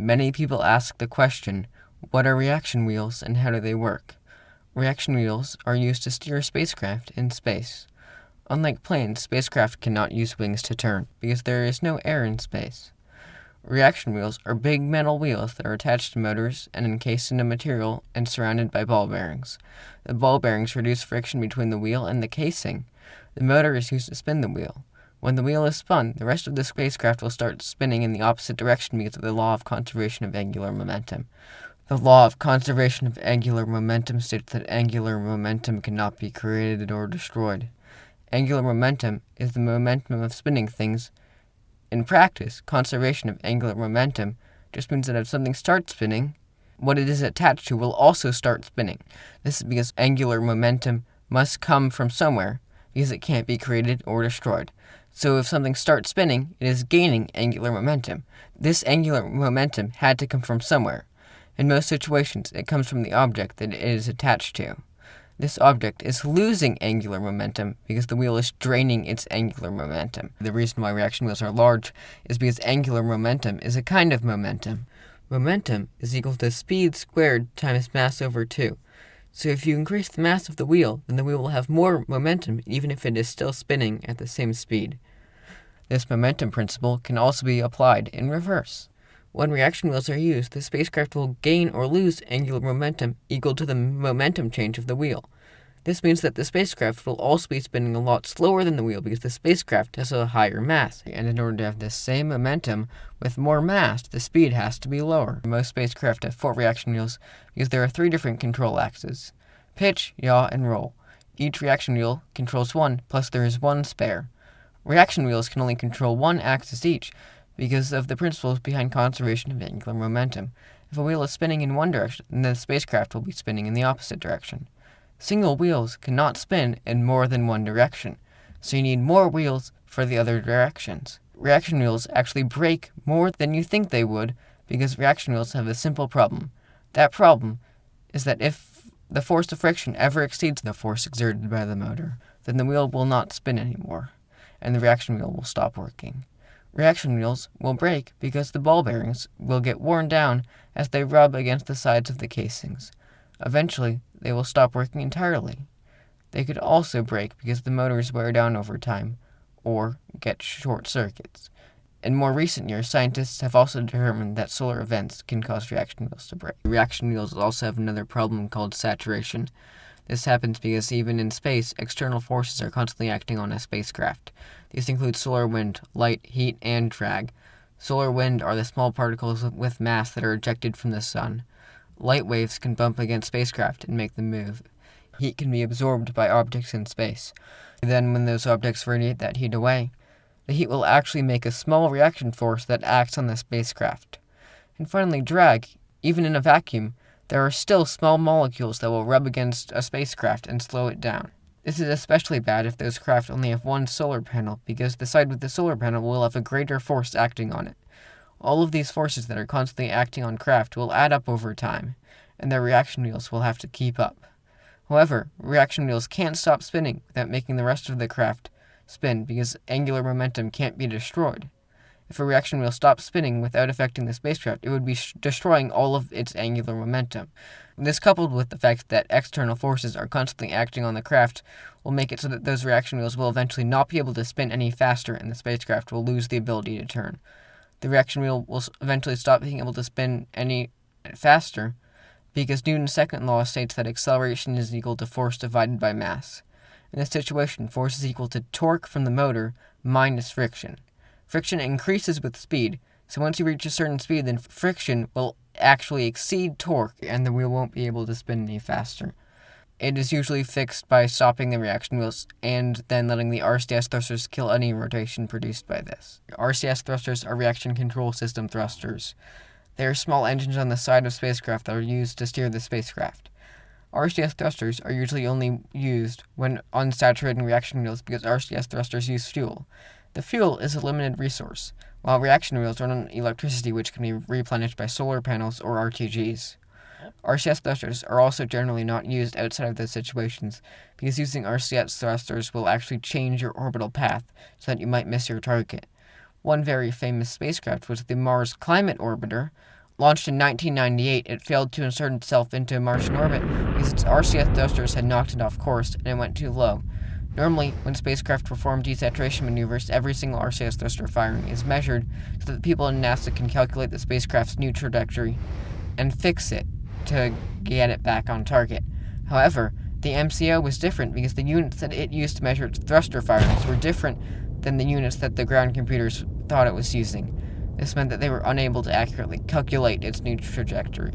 Many people ask the question, what are reaction wheels and how do they work? Reaction wheels are used to steer spacecraft in space. Unlike planes, spacecraft cannot use wings to turn because there is no air in space. Reaction wheels are big metal wheels that are attached to motors and encased in a material and surrounded by ball bearings. The ball bearings reduce friction between the wheel and the casing. The motor is used to spin the wheel. When the wheel is spun, the rest of the spacecraft will start spinning in the opposite direction because of the law of conservation of angular momentum. The law of conservation of angular momentum states that angular momentum cannot be created or destroyed. Angular momentum is the momentum of spinning things. In practice, conservation of angular momentum just means that if something starts spinning, what it is attached to will also start spinning. This is because angular momentum must come from somewhere, because it can't be created or destroyed. So if something starts spinning, it is gaining angular momentum. This angular momentum had to come from somewhere. In most situations, it comes from the object that it is attached to. This object is losing angular momentum because the wheel is draining its angular momentum. The reason why reaction wheels are large is because angular momentum is a kind of momentum. Momentum is equal to speed squared times mass over 2. So if you increase the mass of the wheel, then the wheel will have more momentum even if it is still spinning at the same speed. This momentum principle can also be applied in reverse. When reaction wheels are used, the spacecraft will gain or lose angular momentum equal to the momentum change of the wheel. This means that the spacecraft will also be spinning a lot slower than the wheel because the spacecraft has a higher mass. And in order to have the same momentum with more mass, the speed has to be lower. Most spacecraft have 4 reaction wheels because there are 3 different control axes: pitch, yaw, and roll. Each reaction wheel controls 1, plus there is 1 spare. Reaction wheels can only control 1 axis each because of the principles behind conservation of angular momentum. If a wheel is spinning in one direction, then the spacecraft will be spinning in the opposite direction. Single wheels cannot spin in more than one direction, so you need more wheels for the other directions. Reaction wheels actually break more than you think they would because reaction wheels have a simple problem. That problem is that if the force of friction ever exceeds the force exerted by the motor, then the wheel will not spin anymore, and the reaction wheel will stop working. Reaction wheels will break because the ball bearings will get worn down as they rub against the sides of the casings. Eventually, they will stop working entirely. They could also break because the motors wear down over time, or get short circuits. In more recent years, scientists have also determined that solar events can cause reaction wheels to break. Reaction wheels also have another problem called saturation. This happens because even in space, external forces are constantly acting on a spacecraft. These include solar wind, light, heat, and drag. Solar wind are the small particles with mass that are ejected from the sun. Light waves can bump against spacecraft and make them move. Heat can be absorbed by objects in space. Then, when those objects radiate that heat away, the heat will actually make a small reaction force that acts on the spacecraft. And finally, drag. Even in a vacuum, there are still small molecules that will rub against a spacecraft and slow it down. This is especially bad if those craft only have one solar panel, because the side with the solar panel will have a greater force acting on it. All of these forces that are constantly acting on craft will add up over time, and their reaction wheels will have to keep up. However, reaction wheels can't stop spinning without making the rest of the craft spin because angular momentum can't be destroyed. If a reaction wheel stops spinning without affecting the spacecraft, it would be destroying all of its angular momentum. This, coupled with the fact that external forces are constantly acting on the craft, will make it so that those reaction wheels will eventually not be able to spin any faster and the spacecraft will lose the ability to turn. The reaction wheel will eventually stop being able to spin any faster because Newton's second law states that acceleration is equal to force divided by mass. In this situation, force is equal to torque from the motor minus friction. Friction increases with speed, so once you reach a certain speed, then friction will actually exceed torque and the wheel won't be able to spin any faster. It is usually fixed by stopping the reaction wheels and then letting the RCS thrusters kill any rotation produced by this. RCS thrusters are reaction control system thrusters. They are small engines on the side of spacecraft that are used to steer the spacecraft. RCS thrusters are usually only used when unsaturating reaction wheels because RCS thrusters use fuel. The fuel is a limited resource, while reaction wheels run on electricity which can be replenished by solar panels or RTGs. RCS thrusters are also generally not used outside of those situations because using RCS thrusters will actually change your orbital path so that you might miss your target. One very famous spacecraft was the Mars Climate Orbiter, Launched in 1998, it failed to insert itself into Martian orbit because its RCS thrusters had knocked it off course and it went too low. Normally, when spacecraft perform desaturation maneuvers, every single RCS thruster firing is measured so that the people in NASA can calculate the spacecraft's new trajectory and fix it to get it back on target. However, the MCO was different because the units that it used to measure its thruster firings were different than the units that the ground computers thought it was using. This meant that they were unable to accurately calculate its new trajectory.